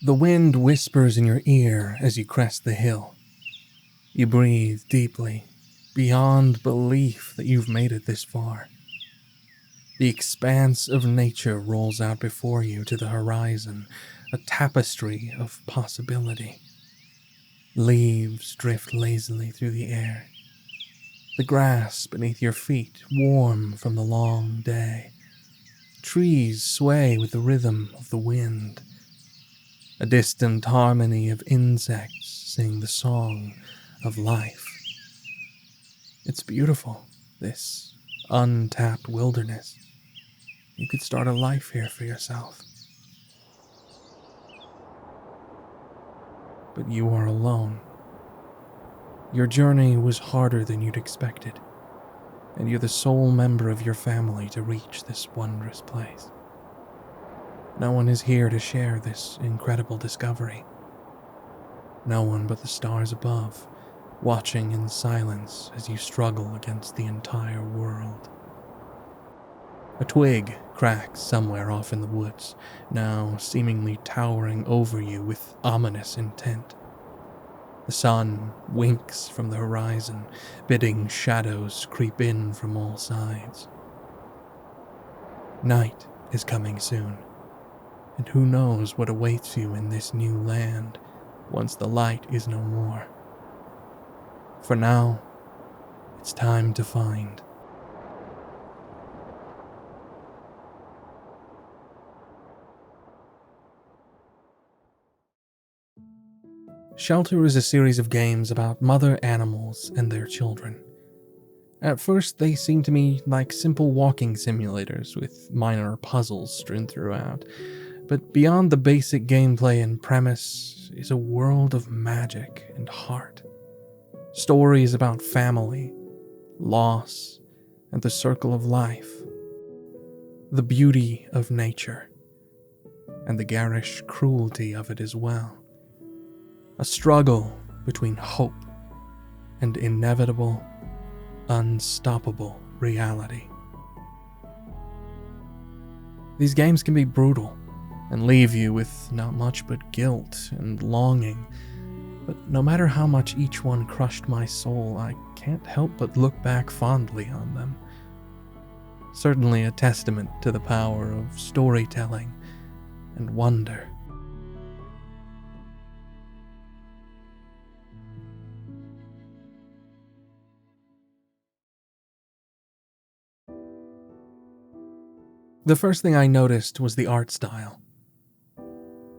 The wind whispers in your ear as you crest the hill. You breathe deeply, beyond belief that you've made it this far. The expanse of nature rolls out before you to the horizon, a tapestry of possibility. Leaves drift lazily through the air. The grass beneath your feet warm from the long day. Trees sway with the rhythm of the wind. A distant harmony of insects sing the song of life. It's beautiful, this untapped wilderness. You could start a life here for yourself. But you are alone. Your journey was harder than you'd expected, and you're the sole member of your family to reach this wondrous place. No one is here to share this incredible discovery. No one but the stars above, watching in silence as you struggle against the entire world. A twig cracks somewhere off in the woods, now seemingly towering over you with ominous intent. The sun winks from the horizon, bidding shadows creep in from all sides. Night is coming soon, and who knows what awaits you in this new land once the light is no more. For now, it's time to find. Shelter is a series of games about mother animals and their children. At first, they seem to me like simple walking simulators with minor puzzles strewn throughout, but beyond the basic gameplay and premise is a world of magic and heart. Stories about family, loss, and the circle of life. The beauty of nature, and the garish cruelty of it as well. A struggle between hope and inevitable, unstoppable reality. These games can be brutal and leave you with not much but guilt and longing, but no matter how much each one crushed my soul, I can't help but look back fondly on them. Certainly a testament to the power of storytelling and wonder. The first thing I noticed was the art style.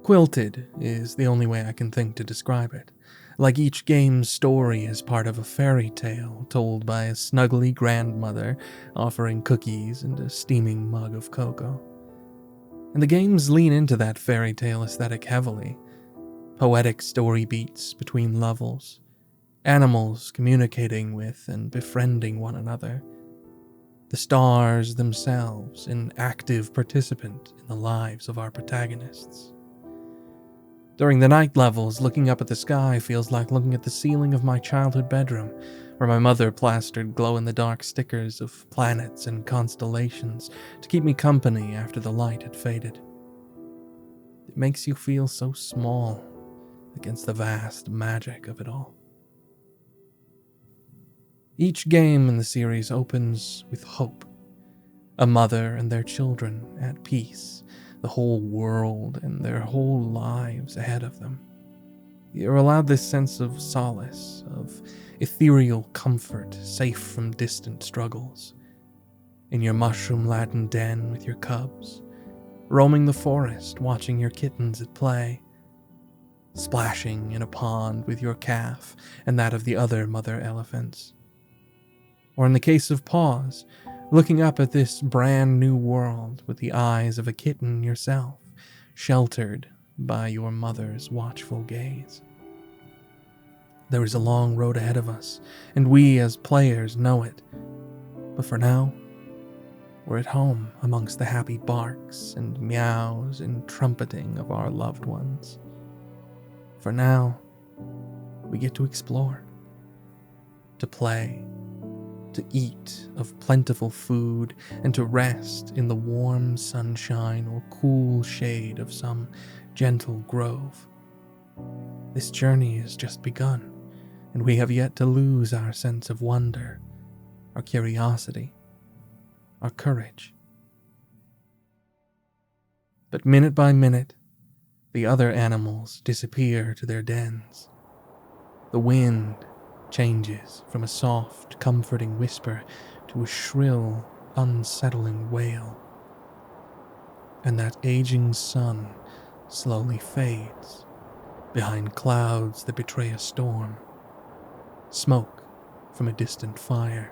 Quilted is the only way I can think to describe it. Like each game's story is part of a fairy tale told by a snuggly grandmother offering cookies and a steaming mug of cocoa. And the games lean into that fairy tale aesthetic heavily. Poetic story beats between levels, animals communicating with and befriending one another. The stars themselves, an active participant in the lives of our protagonists. During the night levels, looking up at the sky feels like looking at the ceiling of my childhood bedroom, where my mother plastered glow-in-the-dark stickers of planets and constellations to keep me company after the light had faded. It makes you feel so small against the vast magic of it all. Each game in the series opens with hope. A mother and their children at peace, the whole world and their whole lives ahead of them. You're allowed this sense of solace, of ethereal comfort, safe from distant struggles. In your mushroom-laden den with your cubs, roaming the forest, watching your kittens at play, splashing in a pond with your calf and that of the other mother elephants. Or in the case of Paws, looking up at this brand new world with the eyes of a kitten yourself, sheltered by your mother's watchful gaze. There is a long road ahead of us, and we as players know it. But for now, we're at home amongst the happy barks and meows and trumpeting of our loved ones. For now, we get to explore, to play, to eat of plentiful food, and to rest in the warm sunshine or cool shade of some gentle grove. This journey has just begun, and we have yet to lose our sense of wonder, our curiosity, our courage. But minute by minute, the other animals disappear to their dens. The wind changes from a soft, comforting whisper to a shrill, unsettling wail. And that aging sun slowly fades behind clouds that betray a storm, smoke from a distant fire,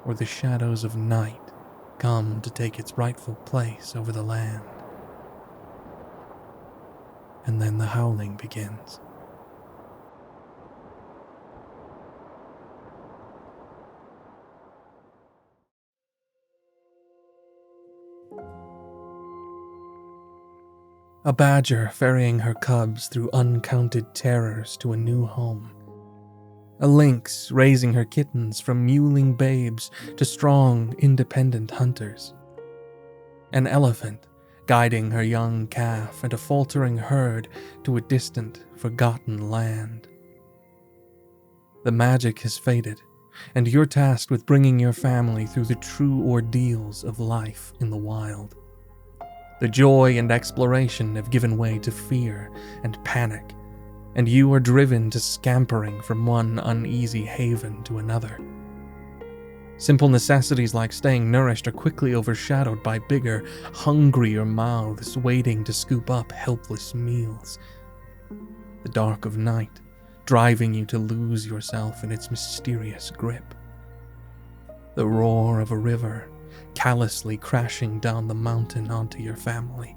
or the shadows of night come to take its rightful place over the land. And then the howling begins. A badger ferrying her cubs through uncounted terrors to a new home. A lynx raising her kittens from mewling babes to strong, independent hunters. An elephant guiding her young calf and a faltering herd to a distant, forgotten land. The magic has faded, and you're tasked with bringing your family through the true ordeals of life in the wild. The joy and exploration have given way to fear and panic, and you are driven to scampering from one uneasy haven to another. Simple necessities like staying nourished are quickly overshadowed by bigger, hungrier mouths waiting to scoop up helpless meals. The dark of night, driving you to lose yourself in its mysterious grip. The roar of a river, callously crashing down the mountain onto your family.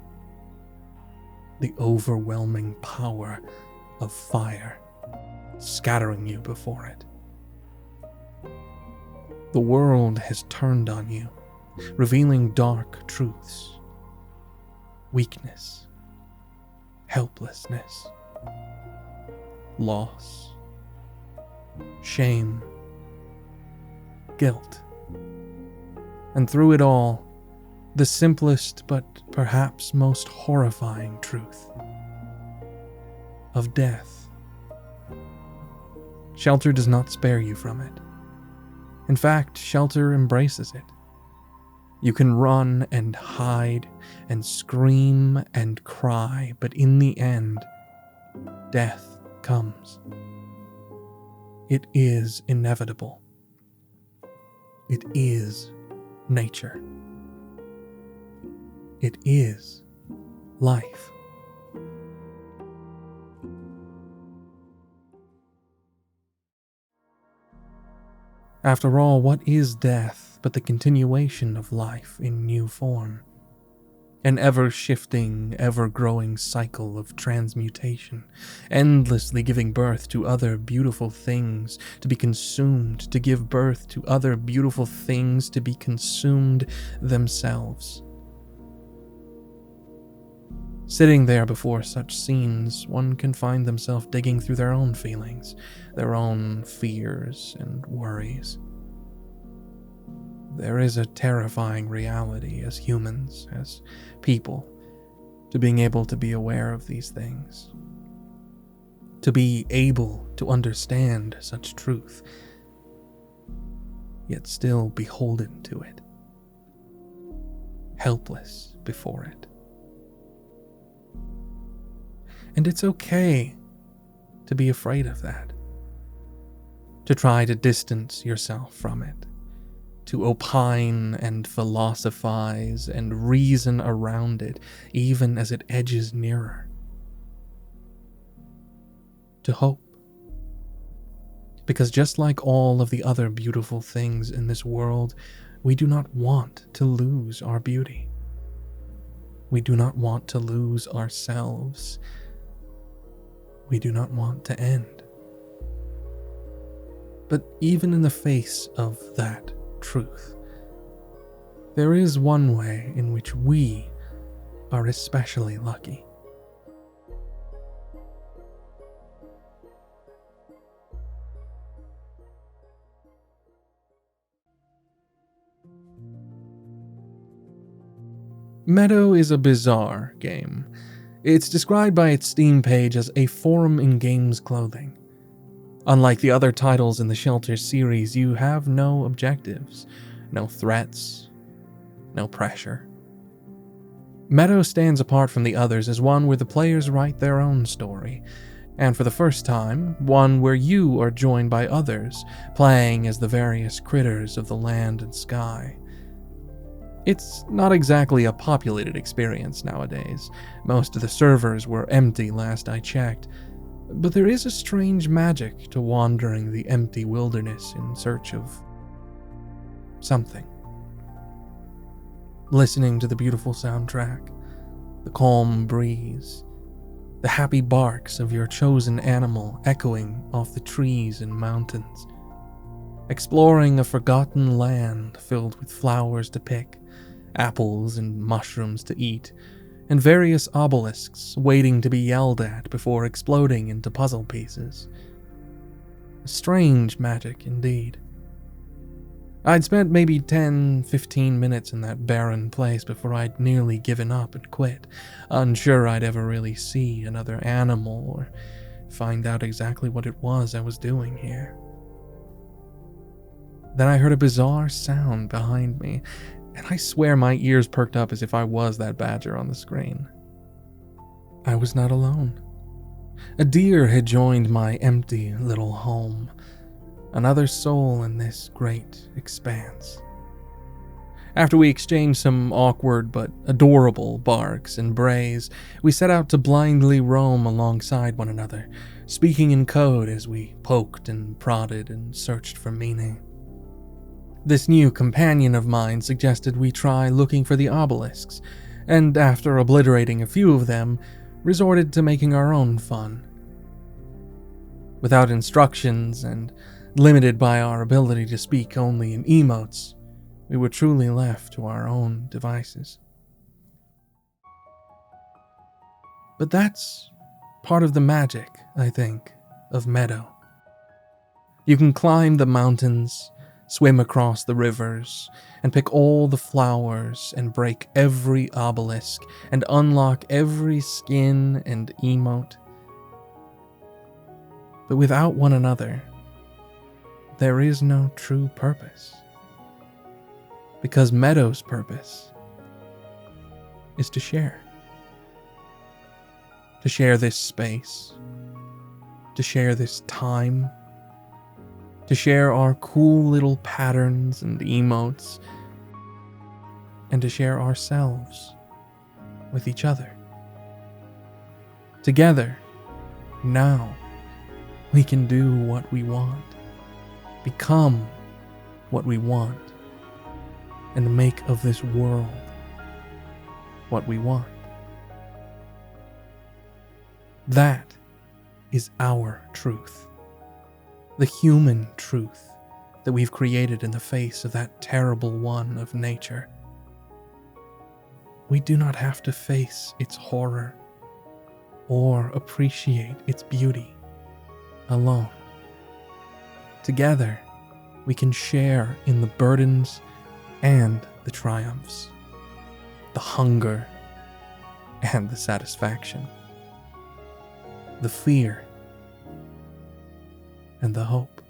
The overwhelming power of fire, scattering you before it. The world has turned on you, revealing dark truths. Weakness, helplessness, loss, shame, guilt. And through it all, the simplest but perhaps most horrifying truth of death. Shelter does not spare you from it. In fact, shelter embraces it. You can run and hide and scream and cry, but in the end, death comes. It is inevitable. It is nature. It is life. After all, what is death but the continuation of life in new form? An ever-shifting, ever-growing cycle of transmutation, endlessly giving birth to other beautiful things to be consumed, to give birth to other beautiful things to be consumed themselves. Sitting there before such scenes, one can find themselves digging through their own feelings, their own fears and worries. There is a terrifying reality as humans, as people, to being able to be aware of these things. To be able to understand such truth, yet still beholden to it. Helpless before it. And it's okay to be afraid of that. To try to distance yourself from it. To opine and philosophize and reason around it, even as it edges nearer. To hope. Because just like all of the other beautiful things in this world, we do not want to lose our beauty. We do not want to lose ourselves. We do not want to end. But even in the face of that truth, there is one way in which we are especially lucky. Meadow is a bizarre game. It's described by its Steam page as a forum in games clothing. Unlike the other titles in the Shelter series, you have no objectives, no threats, no pressure. Meadow stands apart from the others as one where the players write their own story, and for the first time, one where you are joined by others, playing as the various critters of the land and sky. It's not exactly a populated experience nowadays. Most of the servers were empty last I checked, but there is a strange magic to wandering the empty wilderness in search of something. Listening to the beautiful soundtrack, the calm breeze, the happy barks of your chosen animal echoing off the trees and mountains, exploring a forgotten land filled with flowers to pick, apples and mushrooms to eat, and various obelisks waiting to be yelled at before exploding into puzzle pieces. A strange magic indeed. I'd spent maybe 10-15 minutes in that barren place before I'd nearly given up and quit, unsure I'd ever really see another animal or find out exactly what it was I was doing here. Then I heard a bizarre sound behind me, and I swear my ears perked up as if I was that badger on the screen. I was not alone. A deer had joined my empty little home, another soul in this great expanse. After we exchanged some awkward but adorable barks and brays, we set out to blindly roam alongside one another, speaking in code as we poked and prodded and searched for meaning. This new companion of mine suggested we try looking for the obelisks, and after obliterating a few of them, resorted to making our own fun. Without instructions and limited by our ability to speak only in emotes, we were truly left to our own devices. But that's part of the magic, I think, of Meadow. You can climb the mountains, swim across the rivers, and pick all the flowers and break every obelisk and unlock every skin and emote. But without one another, there is no true purpose. Because Meadow's purpose is to share. To share this space. To share this time. To share our cool little patterns and emotes, and to share ourselves with each other. Together, now, we can do what we want, become what we want, and make of this world what we want. That is our truth. The human truth that we've created in the face of that terrible one of nature. We do not have to face its horror or appreciate its beauty alone. Together, we can share in the burdens and the triumphs, the hunger and the satisfaction, the fear and the hope.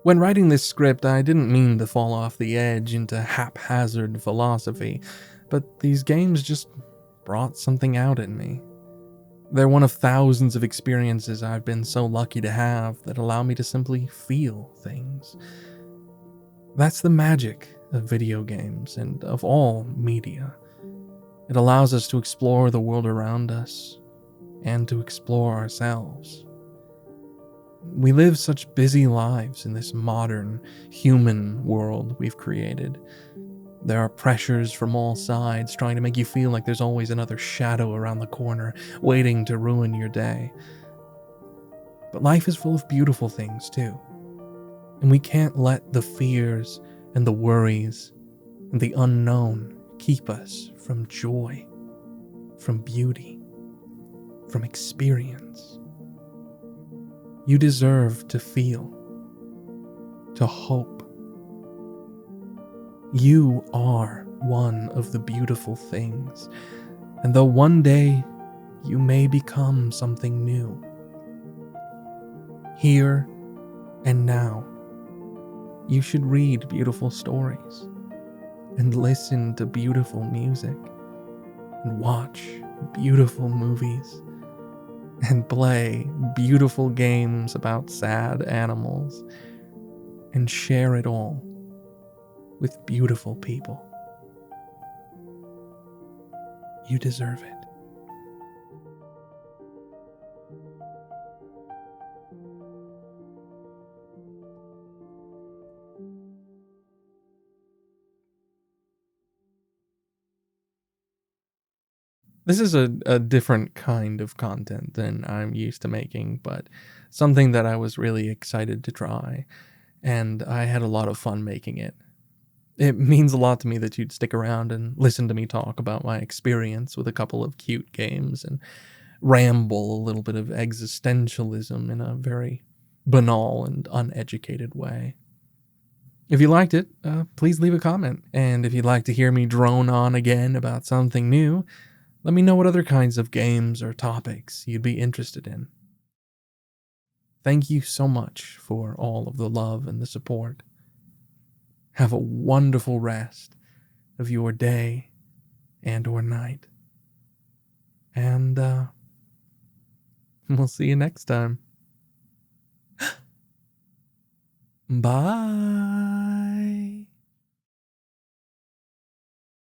When writing this script, I didn't mean to fall off the edge into haphazard philosophy, but these games just brought something out in me. They're one of thousands of experiences I've been so lucky to have that allow me to simply feel things. That's the magic of video games and of all media. It allows us to explore the world around us and to explore ourselves. We live such busy lives in this modern, human world we've created. There are pressures from all sides trying to make you feel like there's always another shadow around the corner waiting to ruin your day. But life is full of beautiful things too. And we can't let the fears and the worries and the unknown keep us from joy, from beauty, from experience. You deserve to feel. to hope. You are one of the beautiful things, and though one day you may become something new, here and now, you should read beautiful stories and listen to beautiful music and watch beautiful movies and play beautiful games about sad animals and share it all with beautiful people. You deserve it. This is a different kind of content than I'm used to making, but something that I was really excited to try, and I had a lot of fun making it. It means a lot to me that you'd stick around and listen to me talk about my experience with a couple of cute games and ramble a little bit of existentialism in a very banal and uneducated way. If you liked it, please leave a comment. And if you'd like to hear me drone on again about something new, let me know what other kinds of games or topics you'd be interested in. Thank you so much for all of the love and the support. Have a wonderful rest of your day and or night. And we'll see you next time. Bye.